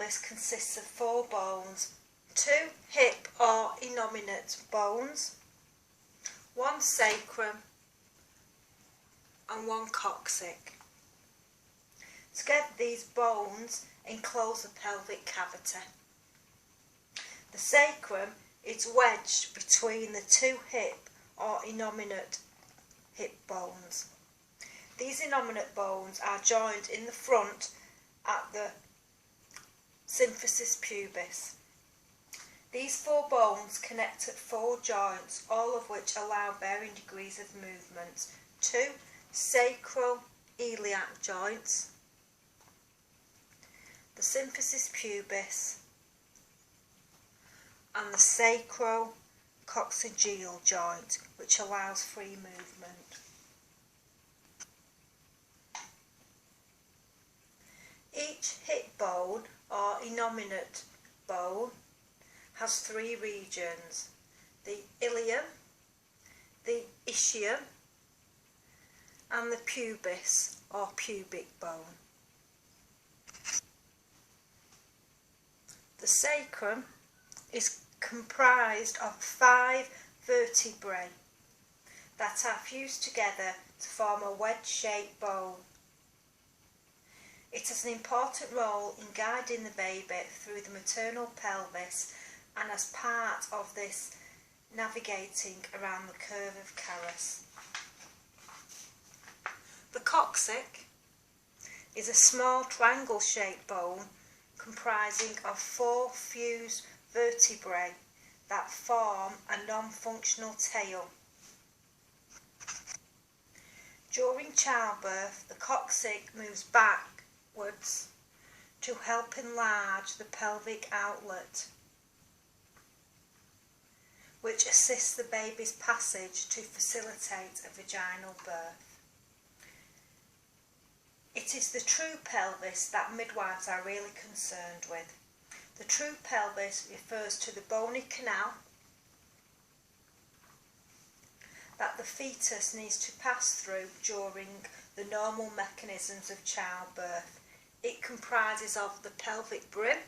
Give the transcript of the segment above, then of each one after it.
pelvis consists of 4 bones, 2 hip or innominate bones, 1 sacrum and 1 coccyx. Together these bones enclose the pelvic cavity. The sacrum is wedged between the 2 hip or innominate hip bones. These innominate bones are joined in the front at the symphysis pubis. These 4 bones connect at 4 joints, all of which allow varying degrees of movement. 2 sacroiliac joints, the symphysis pubis and the sacrococcygeal joint, which allows free movement. Each hip bone or innominate bone has 3 regions: the ilium, the ischium and the pubis or pubic bone. The sacrum is comprised of 5 vertebrae that are fused together to form a wedge-shaped bone. It has an important role in guiding the baby through the maternal pelvis and as part of this navigating around the curve of Caras. The coccyx is a small triangle-shaped bone comprising of 4 fused vertebrae that form a non-functional tail. During childbirth, the coccyx moves backwards to help enlarge the pelvic outlet, which assists the baby's passage to facilitate a vaginal birth. It is the true pelvis that midwives are really concerned with. The true pelvis refers to the bony canal that the fetus needs to pass through during the normal mechanisms of childbirth. It comprises of the pelvic brim,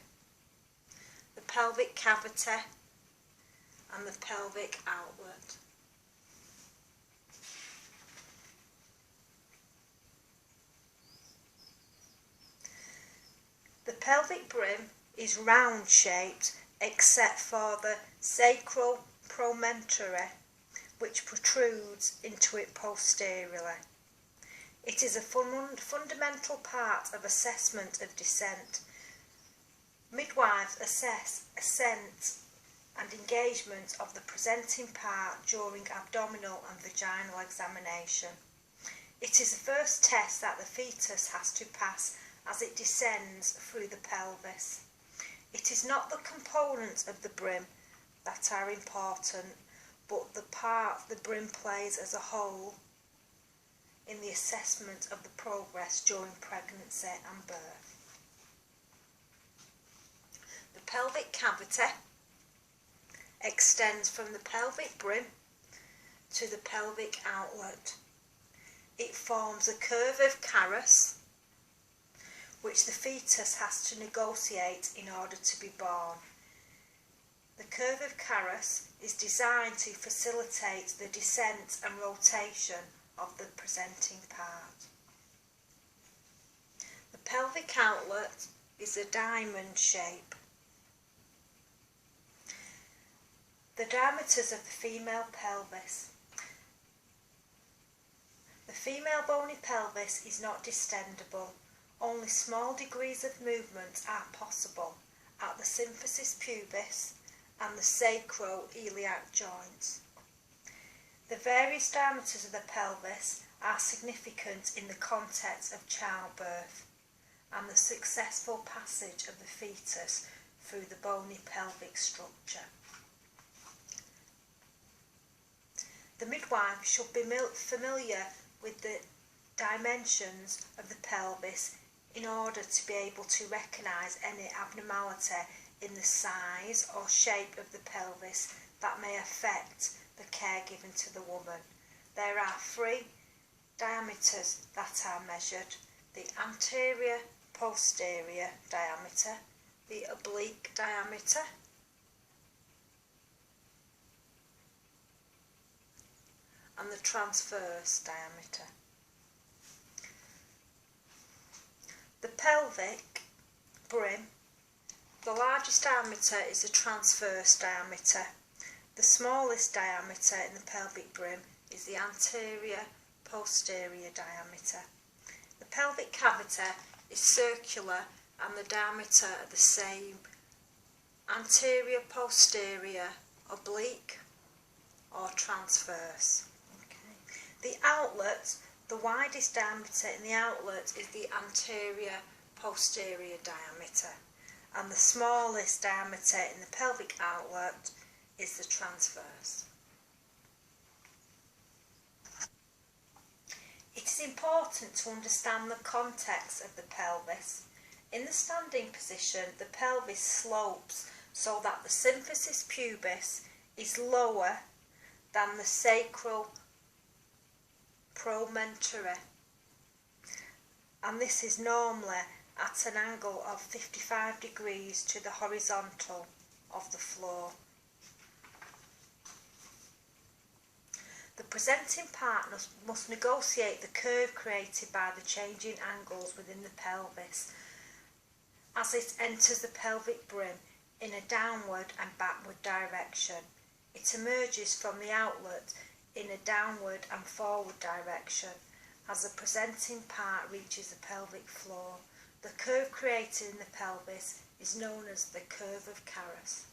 the pelvic cavity and the pelvic outlet. The pelvic brim is round shaped except for the sacral promontory, which protrudes into it posteriorly. It is a fundamental part of assessment of descent. Midwives assess ascent and engagement of the presenting part during abdominal and vaginal examination. It is the first test that the fetus has to pass as it descends through the pelvis. It is not the components of the brim that are important, but the part the brim plays as a whole in the assessment of the progress during pregnancy and birth. The pelvic cavity extends from the pelvic brim to the pelvic outlet. It forms a curve of Caras, which the fetus has to negotiate in order to be born. The curve of Caras is designed to facilitate the descent and rotation of the presenting part. The pelvic outlet is a diamond shape. The diameters of the female pelvis. The female bony pelvis is not distendable. Only small degrees of movement are possible at the symphysis pubis and the sacroiliac joints. The various diameters of the pelvis are significant in the context of childbirth and the successful passage of the fetus through the bony pelvic structure. The midwife should be familiar with the dimensions of the pelvis in order to be able to recognise any abnormality in the size or shape of the pelvis that may affect the care given to the woman. There are 3 diameters that are measured: the anterior posterior diameter, the oblique diameter, and the transverse diameter. The pelvic brim, the largest diameter is the transverse diameter. The smallest diameter in the pelvic brim is the anterior-posterior diameter. The pelvic cavity is circular and the diameter are the same, anterior-posterior, oblique or transverse. Okay. The outlet, the widest diameter in the outlet is the anterior-posterior diameter, and the smallest diameter in the pelvic outlet is the transverse. It is important to understand the context of the pelvis. In the standing position, the pelvis slopes so that the symphysis pubis is lower than the sacral promontory, and this is normally at an angle of 55 degrees to the horizontal of the floor. The presenting partner must negotiate the curve created by the changing angles within the pelvis as it enters the pelvic brim in a downward and backward direction. It emerges from the outlet in a downward and forward direction as the presenting part reaches the pelvic floor. The curve created in the pelvis is known as the curve of Caras.